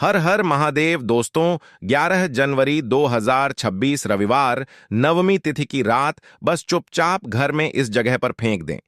हर हर महादेव दोस्तों। 11 जनवरी 2026 रविवार नवमी तिथि की रात बस चुपचाप घर में इस जगह पर फेंक दें।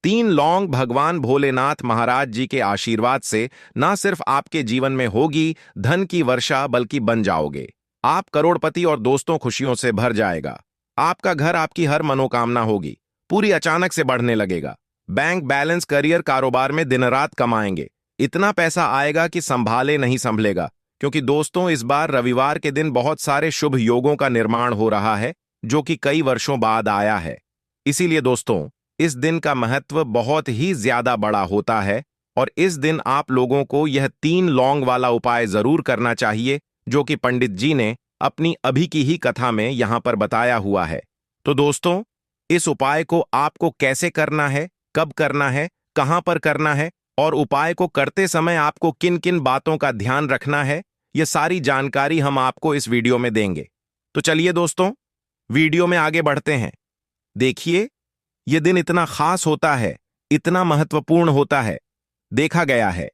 3 लौंग भगवान भोलेनाथ महाराज जी के आशीर्वाद से ना सिर्फ आपके जीवन में होगी धन की वर्षा, बल्कि बन जाओगे आप करोड़पति और दोस्तों खुशियों से भर जाएगा। आपका घर आपकी हर मनोकामना होगी पूरी अचानक से बढ़ने लगेगा। बैंक बैलेंस, करियर, कारोबार में दिन रात कमाएंगे। इतना पैसा आएगा कि संभाले नहीं संभलेगा। क्योंकि दोस्तों, इस बार रविवार के दिन बहुत सारे शुभ योगों का निर्माण हो रहा है जो कि कई वर्षों बाद आया है। इसीलिए दोस्तों, इस दिन का महत्व बहुत ही ज्यादा बड़ा होता है और इस दिन आप लोगों को यह 3 लौंग वाला उपाय जरूर करना चाहिए जो कि पंडित जी ने अपनी अभी की ही कथा में यहां पर बताया हुआ है। तो दोस्तों, इस उपाय को आपको कैसे करना है, कब करना है, कहां पर करना है और उपाय को करते समय आपको किन किन बातों का ध्यान रखना है, यह सारी जानकारी हम आपको इस वीडियो में देंगे। तो चलिए दोस्तों, वीडियो में आगे बढ़ते हैं। देखिए, यह दिन इतना खास होता है, इतना महत्वपूर्ण होता है। देखा गया है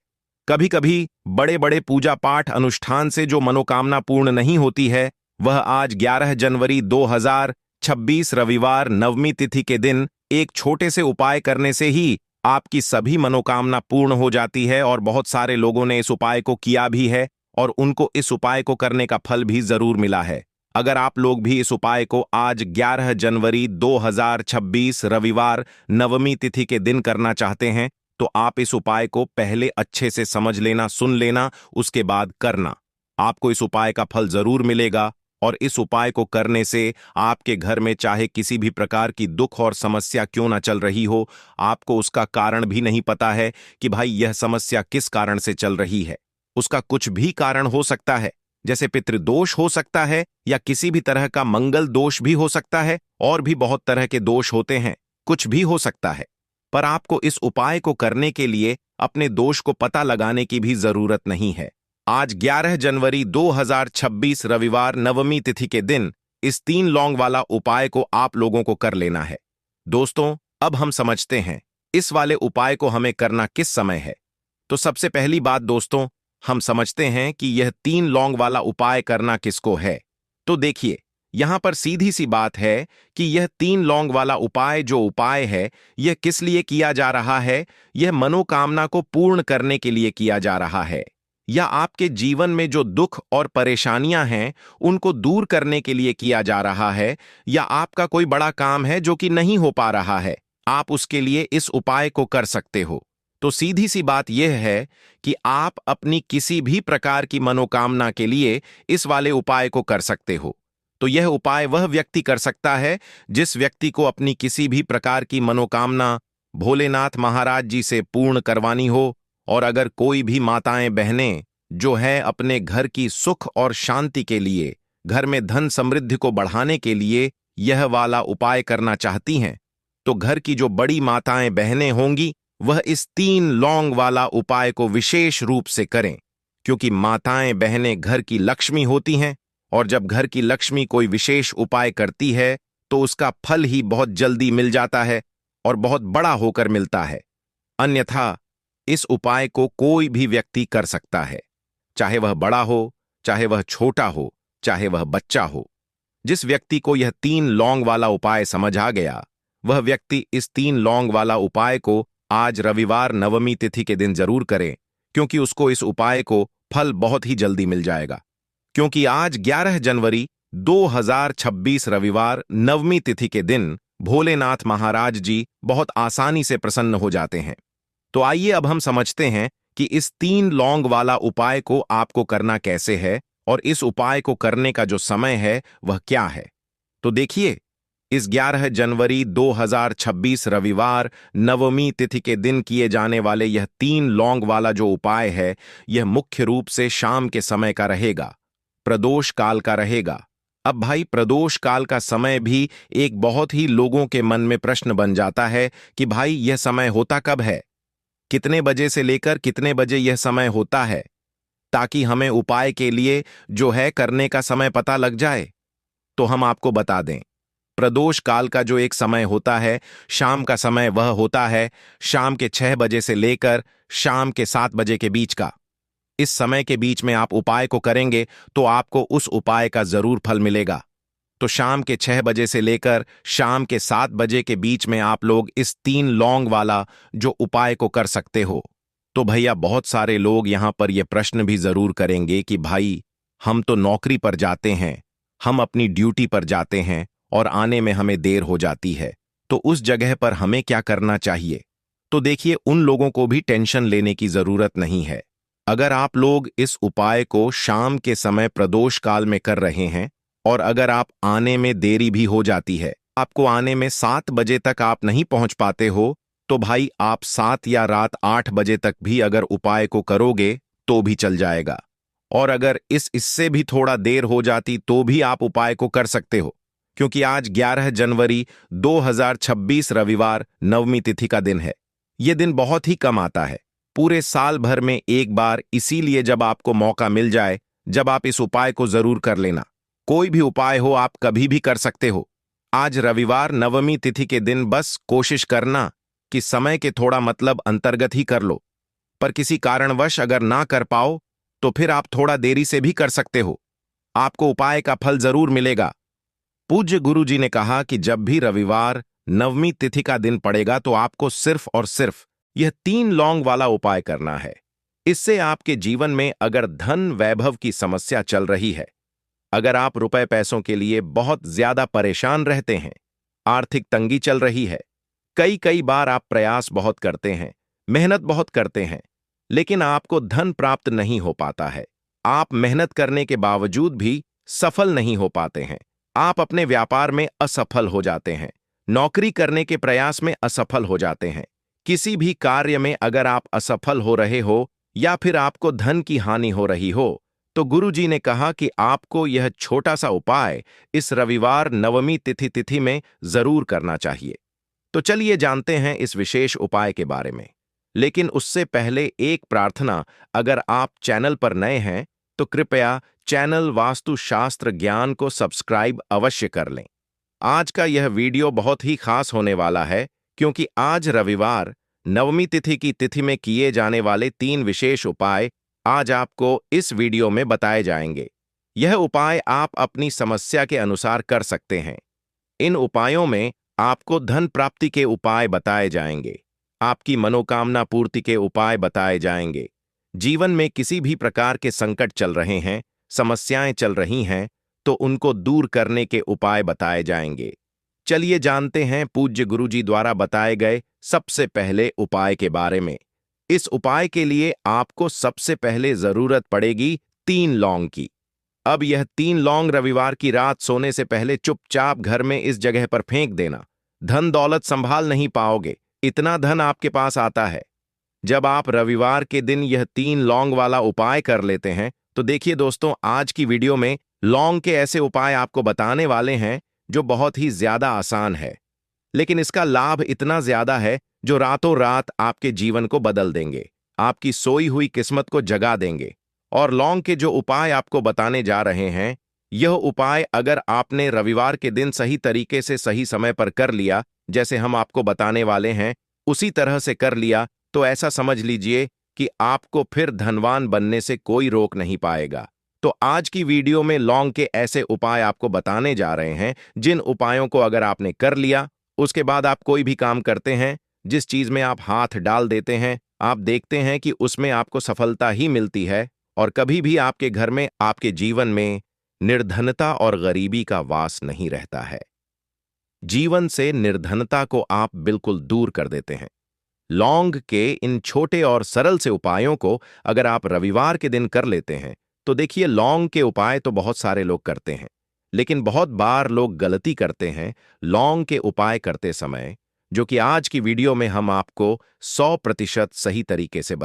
कभी कभी बड़े बड़े पूजा पाठ अनुष्ठान से जो मनोकामना पूर्ण नहीं होती है, वह आज 11 जनवरी 2026 रविवार नवमी तिथि के दिन एक छोटे से उपाय करने से ही आपकी सभी मनोकामना पूर्ण हो जाती है। और बहुत सारे लोगों ने इस उपाय को किया भी है और उनको इस उपाय को करने का फल भी जरूर मिला है। अगर आप लोग भी इस उपाय को आज 11 जनवरी 2026 रविवार नवमी तिथि के दिन करना चाहते हैं, तो आप इस उपाय को पहले अच्छे से समझ लेना, सुन लेना, उसके बाद करना। आपको इस उपाय का फल जरूर मिलेगा और इस उपाय को करने से आपके घर में चाहे किसी भी प्रकार की दुख और समस्या क्यों ना चल रही हो, आपको उसका कारण भी नहीं पता है कि भाई यह समस्या किस कारण से चल रही है। उसका कुछ भी कारण हो सकता है, जैसे पितृदोष हो सकता है या किसी भी तरह का मंगल दोष भी हो सकता है, और भी बहुत तरह के दोष होते हैं, कुछ भी हो सकता है। पर आपको इस उपाय को करने के लिए अपने दोष को पता लगाने की भी जरूरत नहीं है। आज 11 जनवरी 2026 रविवार नवमी तिथि के दिन इस 3 लौंग वाला उपाय को आप लोगों को कर लेना है। दोस्तों, अब हम समझते हैं इस वाले उपाय को हमें करना किस समय है। तो सबसे पहली बात दोस्तों, हम समझते हैं कि यह 3 लौंग वाला उपाय करना किसको है। तो देखिए, यहां पर सीधी सी बात है कि यह 3 लौंग वाला उपाय जो उपाय है, यह किस लिए किया जा रहा है। यह मनोकामना को पूर्ण करने के लिए किया जा रहा है, या आपके जीवन में जो दुख और परेशानियां हैं उनको दूर करने के लिए किया जा रहा है, या आपका कोई बड़ा काम है जो कि नहीं हो पा रहा है, आप उसके लिए इस उपाय को कर सकते हो। तो सीधी सी बात यह है कि आप अपनी किसी भी प्रकार की मनोकामना के लिए इस वाले उपाय को कर सकते हो। तो यह उपाय वह व्यक्ति कर सकता है जिस व्यक्ति को अपनी किसी भी प्रकार की मनोकामना भोलेनाथ महाराज जी से पूर्ण करवानी हो। और अगर कोई भी माताएं बहनें जो है अपने घर की सुख और शांति के लिए, घर में धन समृद्धि को बढ़ाने के लिए यह वाला उपाय करना चाहती हैं, तो घर की जो बड़ी माताएं बहनें होंगी वह इस 3 लौंग वाला उपाय को विशेष रूप से करें। क्योंकि माताएं बहनें घर की लक्ष्मी होती हैं, और जब घर की लक्ष्मी कोई विशेष उपाय करती है तो उसका फल ही बहुत जल्दी मिल जाता है और बहुत बड़ा होकर मिलता है। अन्यथा इस उपाय को कोई भी व्यक्ति कर सकता है, चाहे वह बड़ा हो, चाहे वह छोटा हो, चाहे वह बच्चा हो। जिस व्यक्ति को यह 3 लौंग वाला उपाय समझ आ गया, वह व्यक्ति इस 3 लौंग वाला उपाय को आज रविवार नवमी तिथि के दिन जरूर करे, क्योंकि उसको इस उपाय को फल बहुत ही जल्दी मिल जाएगा। क्योंकि आज 11 जनवरी 2026 रविवार नवमी तिथि के दिन भोलेनाथ महाराज जी बहुत आसानी से प्रसन्न हो जाते हैं। तो आइए अब हम समझते हैं कि इस 3 लौंग वाला उपाय को आपको करना कैसे है और इस उपाय को करने का जो समय है वह क्या है। तो देखिए, इस 11 जनवरी 2026 रविवार नवमी तिथि के दिन किए जाने वाले यह 3 लौंग वाला जो उपाय है, यह मुख्य रूप से शाम के समय का रहेगा, प्रदोष काल का रहेगा। अब भाई, प्रदोष काल का समय भी एक बहुत ही लोगों के मन में प्रश्न बन जाता है कि भाई यह समय होता कब है, कितने बजे से लेकर कितने बजे यह समय होता है, ताकि हमें उपाय के लिए जो है करने का समय पता लग जाए। तो हम आपको बता दें, प्रदोष काल का जो एक समय होता है, शाम का समय, वह होता है शाम के 6 बजे से लेकर शाम के 7 बजे के बीच का। इस समय के बीच में आप उपाय को करेंगे तो आपको उस उपाय का जरूर फल मिलेगा। तो शाम के 6 बजे से लेकर शाम के 7 बजे के बीच में आप लोग इस 3 लौंग वाला जो उपाय को कर सकते हो। तो भैया बहुत सारे लोग यहां पर यह प्रश्न भी जरूर करेंगे कि भाई हम तो नौकरी पर जाते हैं, हम अपनी ड्यूटी पर जाते हैं और आने में हमें देर हो जाती है, तो उस जगह पर हमें क्या करना चाहिए। तो देखिए, उन लोगों को भी टेंशन लेने की जरूरत नहीं है। अगर आप लोग इस उपाय को शाम के समय प्रदोष काल में कर रहे हैं और अगर आप आने में देरी भी हो जाती है, आपको आने में 7 बजे तक आप नहीं पहुंच पाते हो, तो भाई आप 7 या रात 8 बजे तक भी अगर उपाय को करोगे तो भी चल जाएगा। और अगर इससे भी थोड़ा देर हो जाती तो भी आप उपाय को कर सकते हो, क्योंकि आज 11 जनवरी 2026 रविवार नवमी तिथि का दिन है। यह दिन बहुत ही कम आता है, पूरे साल भर में एक बार, इसीलिए जब आपको मौका मिल जाए जब आप इस उपाय को जरूर कर लेना। कोई भी उपाय हो आप कभी भी कर सकते हो। आज रविवार नवमी तिथि के दिन बस कोशिश करना कि समय के थोड़ा मतलब अंतर्गत ही कर लो, पर किसी कारणवश अगर ना कर पाओ तो फिर आप थोड़ा देरी से भी कर सकते हो, आपको उपाय का फल जरूर मिलेगा। पूज्य गुरु जी ने कहा कि जब भी रविवार नवमी तिथि का दिन पड़ेगा तो आपको सिर्फ और सिर्फ यह 3 लौंग वाला उपाय करना है। इससे आपके जीवन में अगर धन वैभव की समस्या चल रही है, अगर आप रुपए पैसों के लिए बहुत ज्यादा परेशान रहते हैं, आर्थिक तंगी चल रही है, कई कई बार आप प्रयास बहुत करते हैं, मेहनत बहुत करते हैं, लेकिन आपको धन प्राप्त नहीं हो पाता है, आप मेहनत करने के बावजूद भी सफल नहीं हो पाते हैं, आप अपने व्यापार में असफल हो जाते हैं, नौकरी करने के प्रयास में असफल हो जाते हैं, किसी भी कार्य में अगर आप असफल हो रहे हो या फिर आपको धन की हानि हो रही हो, तो गुरुजी ने कहा कि आपको यह छोटा सा उपाय इस रविवार नवमी तिथि में जरूर करना चाहिए। तो चलिए जानते हैं इस विशेष उपाय के बारे में। लेकिन उससे पहले एक प्रार्थना, अगर आप चैनल पर नए हैं तो कृपया चैनल वास्तुशास्त्र ज्ञान को सब्सक्राइब अवश्य कर लें। आज का यह वीडियो बहुत ही खास होने वाला है, क्योंकि आज रविवार नवमी तिथि की तिथि में किए जाने वाले 3 विशेष उपाय आज आपको इस वीडियो में बताए जाएंगे। यह उपाय आप अपनी समस्या के अनुसार कर सकते हैं। इन उपायों में आपको धन प्राप्ति के उपाय बताए जाएंगे, आपकी मनोकामना पूर्ति के उपाय बताए जाएंगे, जीवन में किसी भी प्रकार के संकट चल रहे हैं, समस्याएं चल रही हैं, तो उनको दूर करने के उपाय बताए जाएंगे। चलिए जानते हैं पूज्य गुरुजी द्वारा बताए गए सबसे पहले उपाय के बारे में। इस उपाय के लिए आपको सबसे पहले जरूरत पड़ेगी 3 लौंग की। अब यह 3 लौंग रविवार की रात सोने से पहले चुपचाप घर में इस जगह पर फेंक देना। धन दौलत संभाल नहीं पाओगे, इतना धन आपके पास आता है। जब आप रविवार के दिन यह 3 लौंग वाला उपाय कर लेते हैं, तो देखिए दोस्तों, आज की वीडियो में लौंग के ऐसे उपाय आपको बताने वाले हैं जो बहुत ही ज्यादा आसान है, लेकिन इसका लाभ इतना ज्यादा है जो रातों रात आपके जीवन को बदल देंगे, आपकी सोई हुई किस्मत को जगा देंगे। और लौंग के जो उपाय आपको बताने जा रहे हैं, यह उपाय अगर आपने रविवार के दिन सही तरीके से सही समय पर कर लिया, जैसे हम आपको बताने वाले हैं उसी तरह से कर लिया, तो ऐसा समझ लीजिए कि आपको फिर धनवान बनने से कोई रोक नहीं पाएगा। तो आज की वीडियो में लौंग के ऐसे उपाय आपको बताने जा रहे हैं, जिन उपायों को अगर आपने कर लिया, उसके बाद आप कोई भी काम करते हैं, जिस चीज में आप हाथ डाल देते हैं, आप देखते हैं कि उसमें आपको सफलता ही मिलती है और कभी भी आपके घर में, आपके जीवन में निर्धनता और गरीबी का वास नहीं रहता है। जीवन से निर्धनता को आप बिल्कुल दूर कर देते हैं। लौंग के इन छोटे और सरल से उपायों को अगर आप रविवार के दिन कर लेते हैं, तो देखिए, लौंग के उपाय तो बहुत सारे लोग करते हैं, लेकिन बहुत बार लोग गलती करते हैं लौंग के उपाय करते समय, जो कि आज की वीडियो में हम आपको 100% सही तरीके से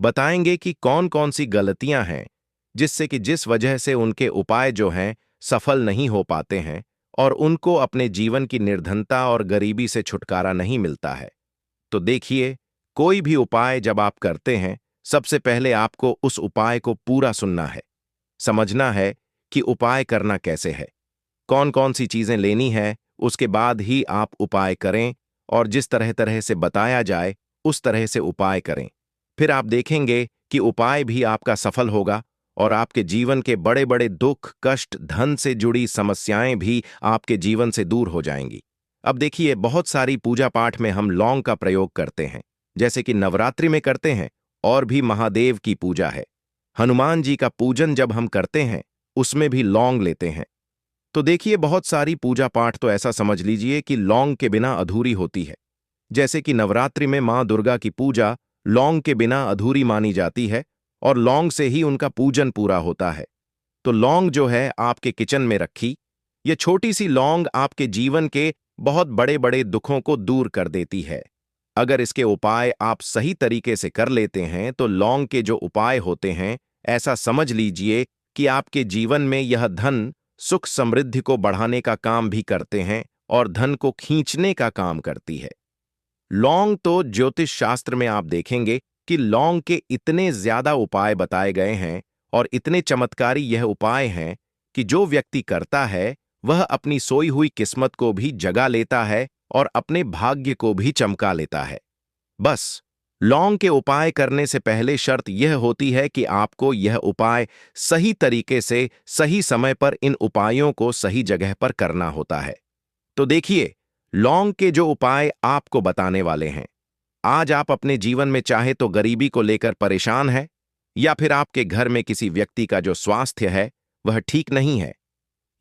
बताएंगे कि कौन कौन सी गलतियां हैं जिससे कि जिस वजह से उनके उपाय जो हैं सफल नहीं हो पाते हैं और उनको अपने जीवन की निर्धनता और गरीबी से छुटकारा नहीं मिलता है। तो देखिए, कोई भी उपाय जब आप करते हैं, सबसे पहले आपको उस उपाय को पूरा सुनना है, समझना है कि उपाय करना कैसे है, कौन कौन सी चीजें लेनी है, उसके बाद ही आप उपाय करें और जिस तरह तरह से बताया जाए उस तरह से उपाय करें। फिर आप देखेंगे कि उपाय भी आपका सफल होगा और आपके जीवन के बड़े बड़े दुख, कष्ट, धन से जुड़ी समस्याएं भी आपके जीवन से दूर हो जाएंगी। अब देखिए, बहुत सारी पूजा पाठ में हम लौंग का प्रयोग करते हैं, जैसे कि नवरात्रि में करते हैं, और भी महादेव की पूजा है। हनुमान जी का पूजन जब हम करते हैं, उसमें भी लौंग लेते हैं। तो देखिए, बहुत सारी पूजा पाठ तो ऐसा समझ लीजिए कि लौंग के बिना अधूरी होती है। जैसे कि नवरात्रि में मां दुर्गा की पूजा लौंग के बिना अधूरी मानी जाती है और लौंग से ही उनका पूजन पूरा होता है। तो लौंग जो है आपके किचन में रखी, ये छोटी सी लौंग आपके जीवन के बहुत बड़े बड़े दुखों को दूर कर देती है। अगर इसके उपाय आप सही तरीके से कर लेते हैं तो लौंग के जो उपाय होते हैं, ऐसा समझ लीजिए कि आपके जीवन में यह धन, सुख, समृद्धि को बढ़ाने का काम भी करते हैं और धन को खींचने का काम करती है। लौंग तो ज्योतिष शास्त्र में आप देखेंगे कि लौंग के इतने ज्यादा उपाय बताए गए हैं और इतने चमत्कारी यह उपाय हैं कि जो व्यक्ति करता है वह अपनी सोई हुई किस्मत को भी जगा लेता है और अपने भाग्य को भी चमका लेता है। बस लौंग के उपाय करने से पहले शर्त यह होती है कि आपको यह उपाय सही तरीके से, सही समय पर इन उपायों को सही जगह पर करना होता है। तो देखिए, लौंग के जो उपाय आपको बताने वाले हैं, आज आप अपने जीवन में चाहे तो गरीबी को लेकर परेशान हैं, या फिर आपके घर में किसी व्यक्ति का जो स्वास्थ्य है वह ठीक नहीं है,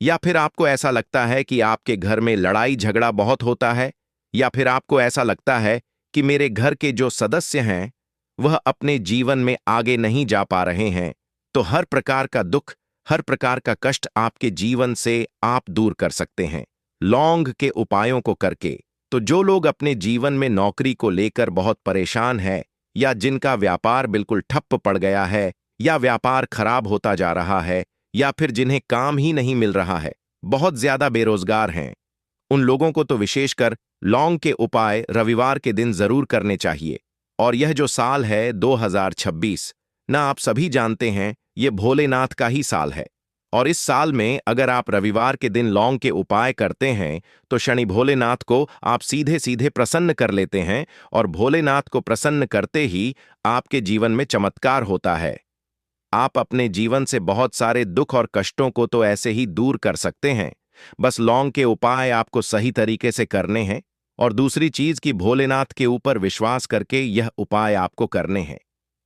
या फिर आपको ऐसा लगता है कि आपके घर में लड़ाई झगड़ा बहुत होता है, या फिर आपको ऐसा लगता है कि मेरे घर के जो सदस्य हैं वह अपने जीवन में आगे नहीं जा पा रहे हैं, तो हर प्रकार का दुख, हर प्रकार का कष्ट आपके जीवन से आप दूर कर सकते हैं लौंग के उपायों को करके। तो जो लोग अपने जीवन में नौकरी को लेकर बहुत परेशान है, या जिनका व्यापार बिल्कुल ठप्प पड़ गया है, या व्यापार खराब होता जा रहा है, या फिर जिन्हें काम ही नहीं मिल रहा है, बहुत ज्यादा बेरोजगार हैं, उन लोगों को तो विशेषकर लौंग के उपाय रविवार के दिन जरूर करने चाहिए। और यह जो साल है 2026, ना आप सभी जानते हैं ये भोलेनाथ का ही साल है। और इस साल में अगर आप रविवार के दिन लौंग के उपाय करते हैं तो शनि भोलेनाथ को आप सीधे सीधे प्रसन्न कर लेते हैं, और भोलेनाथ को प्रसन्न करते ही आपके जीवन में चमत्कार होता है। आप अपने जीवन से बहुत सारे दुख और कष्टों को तो ऐसे ही दूर कर सकते हैं। बस लौंग के उपाय आपको सही तरीके से करने हैं, और दूसरी चीज कि भोलेनाथ के ऊपर विश्वास करके यह उपाय आपको करने हैं।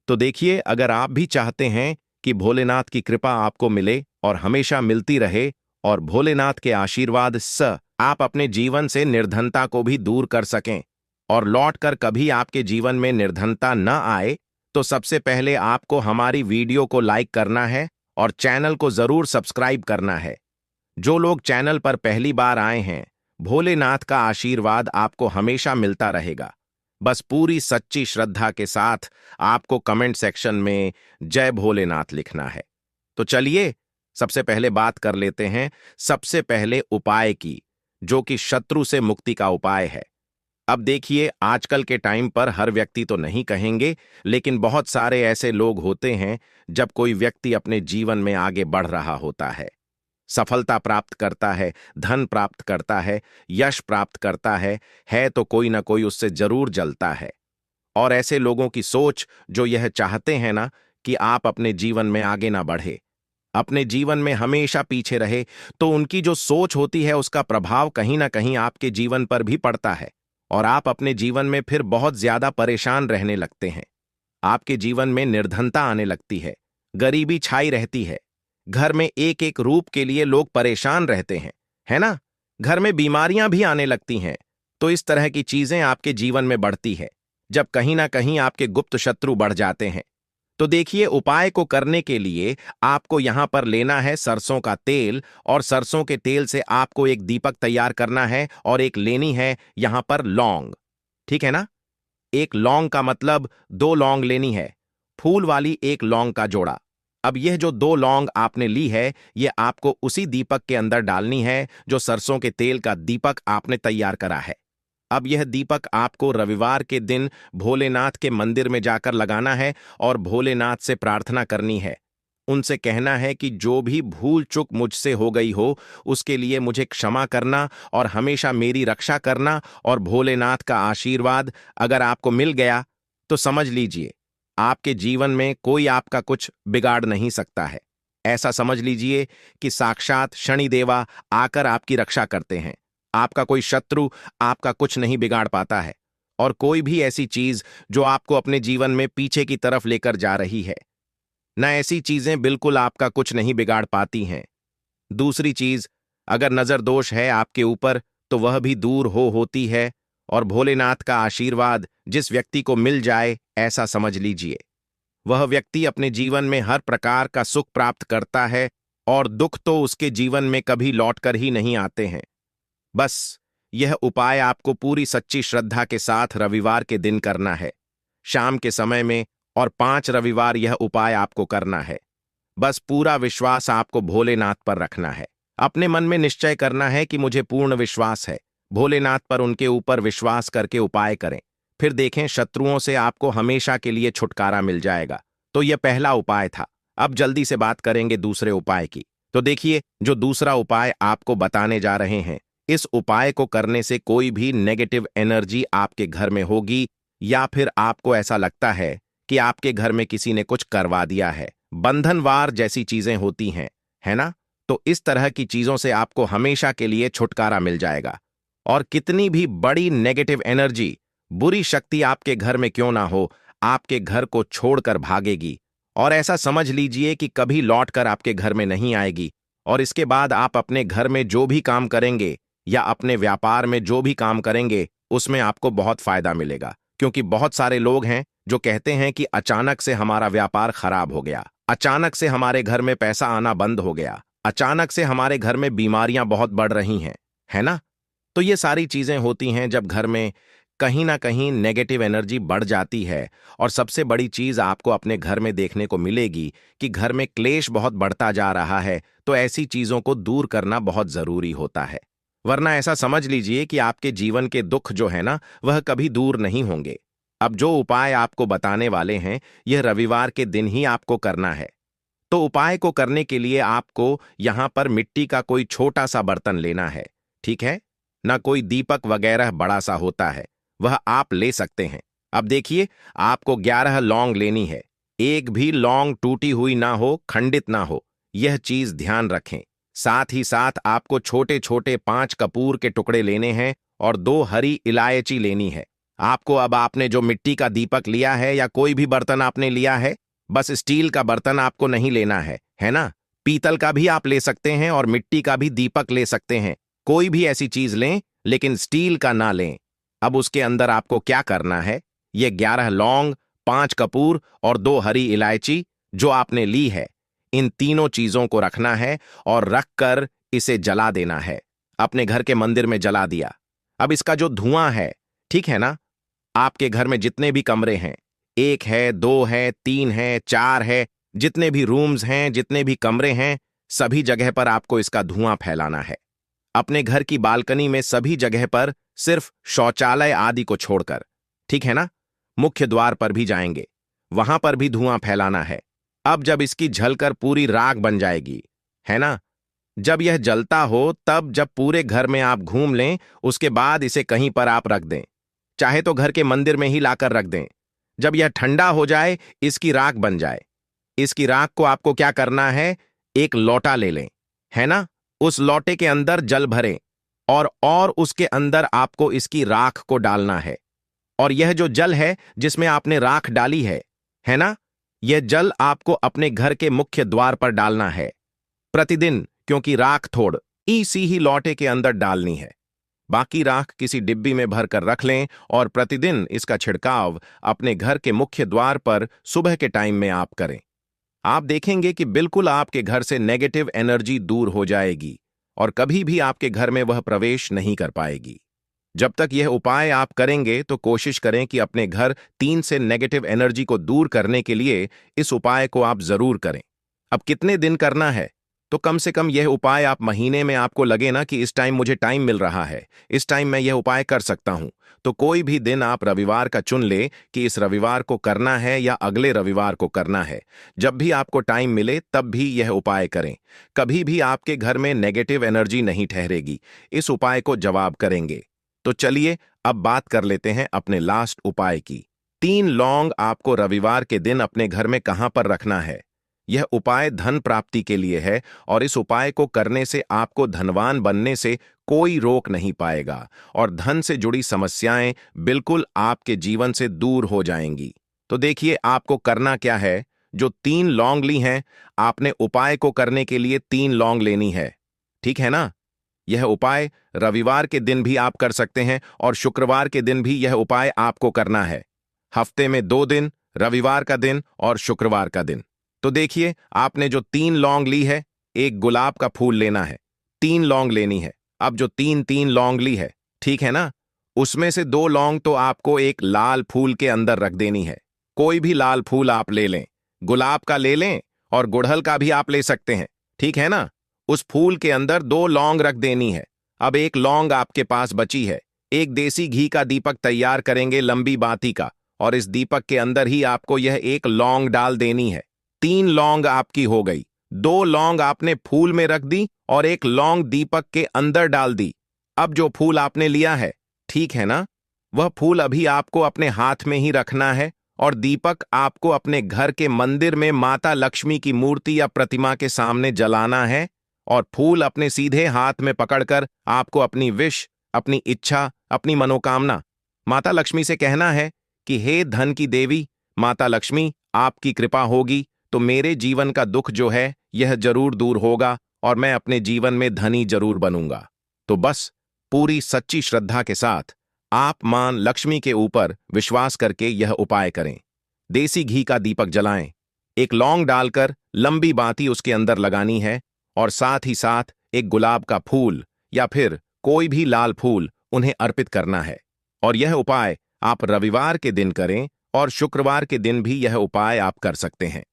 तो देखिए, अगर आप भी चाहते हैं कि भोलेनाथ की कृपा आपको मिले और हमेशा मिलती रहे, और भोलेनाथ के आशीर्वाद से आप अपने जीवन से निर्धनता को भी दूर कर सकें और लौटकर कभी आपके जीवन में निर्धनता न आए, तो सबसे पहले आपको हमारी वीडियो को लाइक करना है और चैनल को जरूर सब्सक्राइब करना है। जो लोग चैनल पर पहली बार आए हैं, भोलेनाथ का आशीर्वाद आपको हमेशा मिलता रहेगा। बस पूरी सच्ची श्रद्धा के साथ आपको कमेंट सेक्शन में जय भोलेनाथ लिखना है। तो चलिए, सबसे पहले बात कर लेते हैं सबसे पहले उपाय की, जो कि शत्रु से मुक्ति का उपाय है। अब देखिए, आजकल के टाइम पर हर व्यक्ति तो नहीं कहेंगे, लेकिन बहुत सारे ऐसे लोग होते हैं जब कोई व्यक्ति अपने जीवन में आगे बढ़ रहा होता है, सफलता प्राप्त करता है, धन प्राप्त करता है, यश प्राप्त करता है तो कोई ना कोई उससे जरूर जलता है। और ऐसे लोगों की सोच जो यह चाहते हैं ना कि आप अपने जीवन में आगे ना बढ़े, अपने जीवन में हमेशा पीछे रहे, तो उनकी जो सोच होती है उसका प्रभाव कहीं ना कहीं आपके जीवन पर भी पड़ता है, और आप अपने जीवन में फिर बहुत ज्यादा परेशान रहने लगते हैं। आपके जीवन में निर्धनता आने लगती है, गरीबी छाई रहती है, घर में एक एक रूप के लिए लोग परेशान रहते हैं, है ना? घर में बीमारियां भी आने लगती हैं। तो इस तरह की चीजें आपके जीवन में बढ़ती है जब कहीं ना कहीं आपके गुप्त शत्रु बढ़ जाते हैं। तो देखिए, उपाय को करने के लिए आपको यहां पर लेना है सरसों का तेल, और सरसों के तेल से आपको एक दीपक तैयार करना है, और एक लेनी है यहां पर लौंग। ठीक है ना? एक लौंग का मतलब 2 लौंग लेनी है, फूल वाली एक लौंग का जोड़ा। अब यह जो 2 लौंग आपने ली है, यह आपको उसी दीपक के अंदर डालनी है जो सरसों के तेल का दीपक आपने तैयार करा है। अब यह दीपक आपको रविवार के दिन भोलेनाथ के मंदिर में जाकर लगाना है और भोलेनाथ से प्रार्थना करनी है। उनसे कहना है कि जो भी भूल चूक मुझसे हो गई हो उसके लिए मुझे क्षमा करना और हमेशा मेरी रक्षा करना, और भोलेनाथ का आशीर्वाद अगर आपको मिल गया तो समझ लीजिए आपके जीवन में कोई आपका कुछ बिगाड़ नहीं सकता है। ऐसा समझ लीजिए कि साक्षात शनिदेवा आकर आपकी रक्षा करते हैं। आपका कोई शत्रु आपका कुछ नहीं बिगाड़ पाता है, और कोई भी ऐसी चीज जो आपको अपने जीवन में पीछे की तरफ लेकर जा रही है, न ऐसी चीजें बिल्कुल आपका कुछ नहीं बिगाड़ पाती हैं। दूसरी चीज, अगर नजर दोष है आपके ऊपर तो वह भी दूर होती है, और भोलेनाथ का आशीर्वाद जिस व्यक्ति को मिल जाए, ऐसा समझ लीजिए वह व्यक्ति अपने जीवन में हर प्रकार का सुख प्राप्त करता है, और दुख तो उसके जीवन में कभी लौटकर ही नहीं आते हैं। बस यह उपाय आपको पूरी सच्ची श्रद्धा के साथ रविवार के दिन करना है, शाम के समय में, और 5 रविवार यह उपाय आपको करना है। बस पूरा विश्वास आपको भोलेनाथ पर रखना है। अपने मन में निश्चय करना है कि मुझे पूर्ण विश्वास है भोलेनाथ पर। उनके ऊपर विश्वास करके उपाय करें, फिर देखें शत्रुओं से आपको हमेशा के लिए छुटकारा मिल जाएगा। तो यह पहला उपाय था। अब जल्दी से बात करेंगे दूसरे उपाय की। तो देखिए, जो दूसरा उपाय आपको बताने जा रहे हैं, इस उपाय को करने से कोई भी नेगेटिव एनर्जी आपके घर में होगी, या फिर आपको ऐसा लगता है कि आपके घर में किसी ने कुछ करवा दिया है, बंधनवार जैसी चीजें होती हैं, है ना? तो इस तरह की चीजों से आपको हमेशा के लिए छुटकारा मिल जाएगा। और कितनी भी बड़ी नेगेटिव एनर्जी, बुरी शक्ति आपके घर में क्यों ना हो, आपके घर को छोड़कर भागेगी, और ऐसा समझ लीजिए कि कभी लौटकर आपके घर में नहीं आएगी। और इसके बाद आप अपने घर में जो भी काम करेंगे या अपने व्यापार में जो भी काम करेंगे, उसमें आपको बहुत फायदा मिलेगा। क्योंकि बहुत सारे लोग हैं जो कहते हैं कि अचानक से हमारा व्यापार खराब हो गया, अचानक से हमारे घर में पैसा आना बंद हो गया, अचानक से हमारे घर में बीमारियां बहुत बढ़ रही हैं, है ना? तो ये सारी चीजें होती हैं जब घर में कहीं ना कहीं नेगेटिव एनर्जी बढ़ जाती है। और सबसे बड़ी चीज आपको अपने घर में देखने को मिलेगी कि घर में क्लेश बहुत बढ़ता जा रहा है। तो ऐसी चीजों को दूर करना बहुत जरूरी होता है, वरना ऐसा समझ लीजिए कि आपके जीवन के दुख जो है ना, वह कभी दूर नहीं होंगे। अब जो उपाय आपको बताने वाले हैं, यह रविवार के दिन ही आपको करना है। तो उपाय को करने के लिए आपको यहां पर मिट्टी का कोई छोटा सा बर्तन लेना है, ठीक है? ना कोई दीपक वगैरह बड़ा सा होता है, वह आप ले सकते हैं। अब देखिए, आपको 11 लौंग लेनी है। एक भी लौंग टूटी हुई ना हो, खंडित ना हो, यह चीज ध्यान रखें। साथ ही साथ आपको छोटे छोटे 5 कपूर के टुकड़े लेने हैं, और 2 हरी इलायची लेनी है। आपको अब आपने जो मिट्टी का दीपक लिया है या कोई भी बर्तन आपने लिया है, बस स्टील का बर्तन आपको नहीं लेना है ना? पीतल का भी आप ले सकते हैं और मिट्टी का भी दीपक ले सकते हैं। कोई भी ऐसी चीज लें, लेकिन स्टील का ना लें। अब उसके अंदर आपको क्या करना है, ये 11 लौंग, 5 कपूर और 2 हरी इलायची जो आपने ली है, इन तीनों चीजों को रखना है और रखकर इसे जला देना है। अपने घर के मंदिर में जला दिया। अब इसका जो धुआं है, ठीक है ना, आपके घर में जितने भी कमरे हैं, 1 है, 2 है, 3 है, 4 है, जितने भी रूम्स हैं, जितने भी कमरे हैं, सभी जगह पर आपको इसका धुआं फैलाना है। अपने घर की बालकनी में सभी जगह पर, सिर्फ शौचालय आदि को छोड़कर, ठीक है ना? मुख्य द्वार पर भी जाएंगे, वहां पर भी धुआं फैलाना है। अब जब इसकी झलकर पूरी राख बन जाएगी, है ना, जब यह जलता हो, तब जब पूरे घर में आप घूम लें, उसके बाद इसे कहीं पर आप रख दें। चाहे तो घर के मंदिर में ही लाकर रख दें। जब यह ठंडा हो जाए, इसकी राख बन जाए, इसकी राख को आपको क्या करना है, एक लोटा ले लें, है ना? उस लोटे के अंदर जल भरें, और उसके अंदर आपको इसकी राख को डालना है। और यह जो जल है जिसमें आपने राख डाली है ना, यह जल आपको अपने घर के मुख्य द्वार पर डालना है प्रतिदिन, क्योंकि राख थोड़ इसी ही लोटे के अंदर डालनी है। बाकी राख किसी डिब्बी में भरकर रख लें, और प्रतिदिन इसका छिड़काव अपने घर के मुख्य द्वार पर सुबह के टाइम में आप करें। आप देखेंगे कि बिल्कुल आपके घर से नेगेटिव एनर्जी दूर हो जाएगी, और कभी भी आपके घर में वह प्रवेश नहीं कर पाएगी। जब तक यह उपाय आप करेंगे, तो कोशिश करें कि अपने घर 3 से नेगेटिव एनर्जी को दूर करने के लिए इस उपाय को आप जरूर करें। अब कितने दिन करना है, तो कम से कम यह उपाय आप महीने में, आपको लगे ना कि इस टाइम मुझे टाइम मिल रहा है, इस टाइम मैं यह उपाय कर सकता हूं, तो कोई भी दिन आप रविवार का चुन ले कि इस रविवार को करना है या अगले रविवार को करना है। जब भी आपको टाइम मिले, तब भी यह उपाय करें। कभी भी आपके घर में नेगेटिव एनर्जी नहीं ठहरेगी। इस उपाय को जवाब करेंगे। तो चलिए अब बात कर लेते हैं अपने लास्ट उपाय की। 3 लौंग आपको रविवार के दिन अपने घर में कहां पर रखना है। यह उपाय धन प्राप्ति के लिए है और इस उपाय को करने से आपको धनवान बनने से कोई रोक नहीं पाएगा और धन से जुड़ी समस्याएं बिल्कुल आपके जीवन से दूर हो जाएंगी। तो देखिए आपको करना क्या है। जो 3 लौंग ली हैं, आपने उपाय को करने के लिए 3 लौंग लेनी है, ठीक है ना। यह उपाय रविवार के दिन भी आप कर सकते हैं और शुक्रवार के दिन भी यह उपाय आपको करना है। हफ्ते में 2 दिन, रविवार का दिन और शुक्रवार का दिन। तो देखिए आपने जो 3 लौंग ली है, एक गुलाब का फूल लेना है, 3 लौंग लेनी है। अब जो 3 लौंग ली है, ठीक है ना, उसमें से 2 लौंग तो आपको एक लाल फूल के अंदर रख देनी है। कोई भी लाल फूल आप ले लें, गुलाब का ले लें और गुड़हल का भी आप ले सकते हैं, ठीक है ना। उस फूल के अंदर 2 लौंग रख देनी है। अब एक लौंग आपके पास बची है। एक देसी घी का दीपक तैयार करेंगे लंबी बाती का, और इस दीपक के अंदर ही आपको यह एक लौंग डाल देनी है। 3 लौंग आपकी हो गई। 2 लौंग आपने फूल में रख दी और एक लौंग दीपक के अंदर डाल दी। अब जो फूल आपने लिया है, ठीक है ना, वह फूल अभी आपको अपने हाथ में ही रखना है और दीपक आपको अपने घर के मंदिर में माता लक्ष्मी की मूर्ति या प्रतिमा के सामने जलाना है और फूल अपने सीधे हाथ में पकड़कर आपको अपनी विश, अपनी इच्छा, अपनी मनोकामना माता लक्ष्मी से कहना है कि हे धन की देवी माता लक्ष्मी, आपकी कृपा होगी तो मेरे जीवन का दुख जो है यह जरूर दूर होगा और मैं अपने जीवन में धनी जरूर बनूंगा। तो बस पूरी सच्ची श्रद्धा के साथ आप मां लक्ष्मी के ऊपर विश्वास करके यह उपाय करें। देसी घी का दीपक जलाएं, एक लौंग डालकर लंबी बाती उसके अंदर लगानी है और साथ ही साथ एक गुलाब का फूल या फिर कोई भी लाल फूल उन्हें अर्पित करना है। और यह उपाय आप रविवार के दिन करें और शुक्रवार के दिन भी यह उपाय आप कर सकते हैं।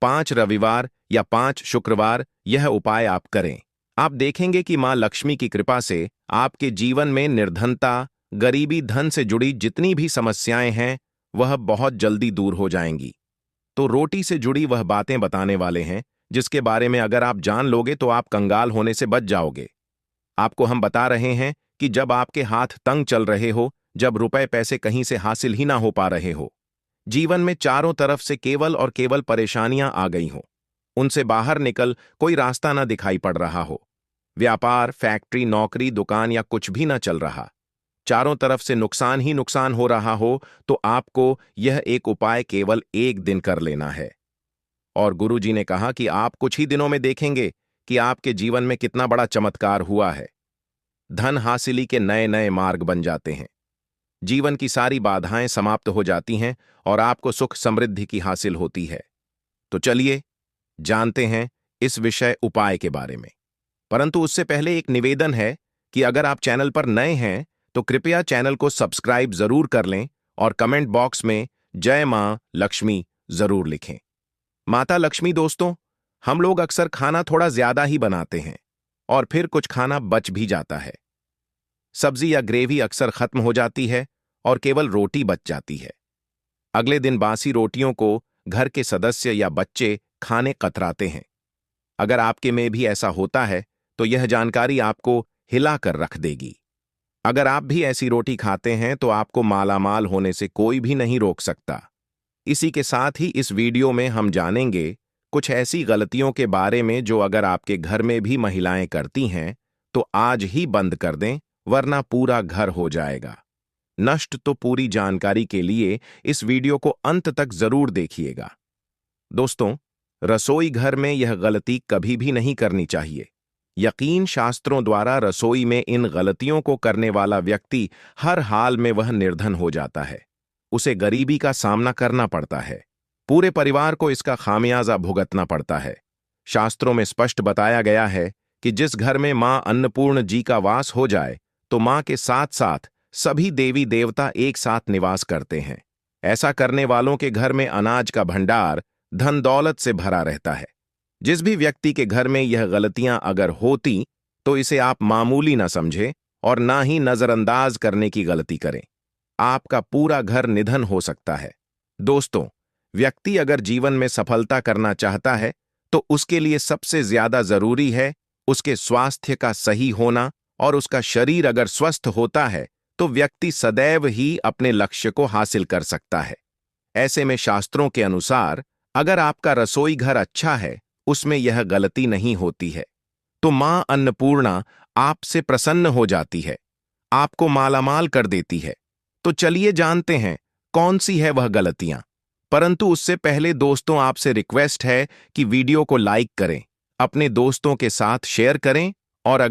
5 रविवार या 5 शुक्रवार यह उपाय आप करें। आप देखेंगे कि मां लक्ष्मी की कृपा से आपके जीवन में निर्धनता, गरीबी, धन से जुड़ी जितनी भी समस्याएं हैं वह बहुत जल्दी दूर हो जाएंगी। तो रोटी से जुड़ी वह बातें बताने वाले हैं जिसके बारे में अगर आप जान लोगे तो आप कंगाल होने से बच जाओगे। आपको हम बता रहे हैं कि जब आपके हाथ तंग चल रहे हो, जब रुपए पैसे कहीं से हासिल ही ना हो पा रहे हो, जीवन में चारों तरफ से केवल और केवल परेशानियां आ गई हो, उनसे बाहर निकल कोई रास्ता ना दिखाई पड़ रहा हो, व्यापार, फैक्ट्री, नौकरी, दुकान या कुछ भी ना चल रहा, चारों तरफ से नुकसान ही नुकसान हो रहा हो, तो आपको यह एक उपाय केवल 1 दिन कर लेना है। और गुरुजी ने कहा कि आप कुछ ही दिनों में देखेंगे कि आपके जीवन में कितना बड़ा चमत्कार हुआ है। धन हासिली के नए नए मार्ग बन जाते हैं, जीवन की सारी बाधाएं समाप्त हो जाती हैं और आपको सुख समृद्धि की हासिल होती है। तो चलिए जानते हैं इस विषय उपाय के बारे में। परंतु उससे पहले एक निवेदन है कि अगर आप चैनल पर नए हैं तो कृपया चैनल को सब्सक्राइब जरूर कर लें और कमेंट बॉक्स में जय मां लक्ष्मी जरूर लिखें। माता लक्ष्मी दोस्तों, हम लोग अक्सर खाना थोड़ा ज्यादा ही बनाते हैं और फिर कुछ खाना बच भी जाता है। सब्जी या ग्रेवी अक्सर खत्म हो जाती है और केवल रोटी बच जाती है। अगले दिन बासी रोटियों को घर के सदस्य या बच्चे खाने कतराते हैं। अगर आपके में भी ऐसा होता है तो यह जानकारी आपको हिला कर रख देगी। अगर आप भी ऐसी रोटी खाते हैं तो आपको मालामाल होने से कोई भी नहीं रोक सकता। इसी के साथ ही इस वीडियो में हम जानेंगे कुछ ऐसी गलतियों के बारे में जो अगर आपके घर में भी महिलाएं करती हैं तो आज ही बंद कर दें, वरना पूरा घर हो जाएगा नष्ट। तो पूरी जानकारी के लिए इस वीडियो को अंत तक जरूर देखिएगा। दोस्तों, रसोई घर में यह गलती कभी भी नहीं करनी चाहिए। यकीन शास्त्रों द्वारा रसोई में इन गलतियों को करने वाला व्यक्ति हर हाल में वह निर्धन हो जाता है, उसे गरीबी का सामना करना पड़ता है, पूरे परिवार को इसका खामियाजा भुगतना पड़ता है। शास्त्रों में स्पष्ट बताया गया है कि जिस घर में मां अन्नपूर्ण जी का वास हो जाए तो मां के साथ साथ सभी देवी देवता एक साथ निवास करते हैं। ऐसा करने वालों के घर में अनाज का भंडार, धन दौलत से भरा रहता है। जिस भी व्यक्ति के घर में यह गलतियां अगर होती तो इसे आप मामूली ना समझें और ना ही नजरअंदाज करने की गलती करें। आपका पूरा घर निधन हो सकता है। दोस्तों, व्यक्ति अगर जीवन में सफलता करना चाहता है तो उसके लिए सबसे ज्यादा जरूरी है उसके स्वास्थ्य का सही होना, और उसका शरीर अगर स्वस्थ होता है तो व्यक्ति सदैव ही अपने लक्ष्य को हासिल कर सकता है। ऐसे में शास्त्रों के अनुसार अगर आपका रसोई घर अच्छा है, उसमें यह गलती नहीं होती है, तो मां अन्नपूर्णा आपसे प्रसन्न हो जाती है, आपको मालामाल कर देती है। तो चलिए जानते हैं कौन सी है वह गलतियां। परंतु उससे पहले दोस्तों, आपसे रिक्वेस्ट है कि वीडियो को लाइक करें, अपने दोस्तों के साथ शेयर करें और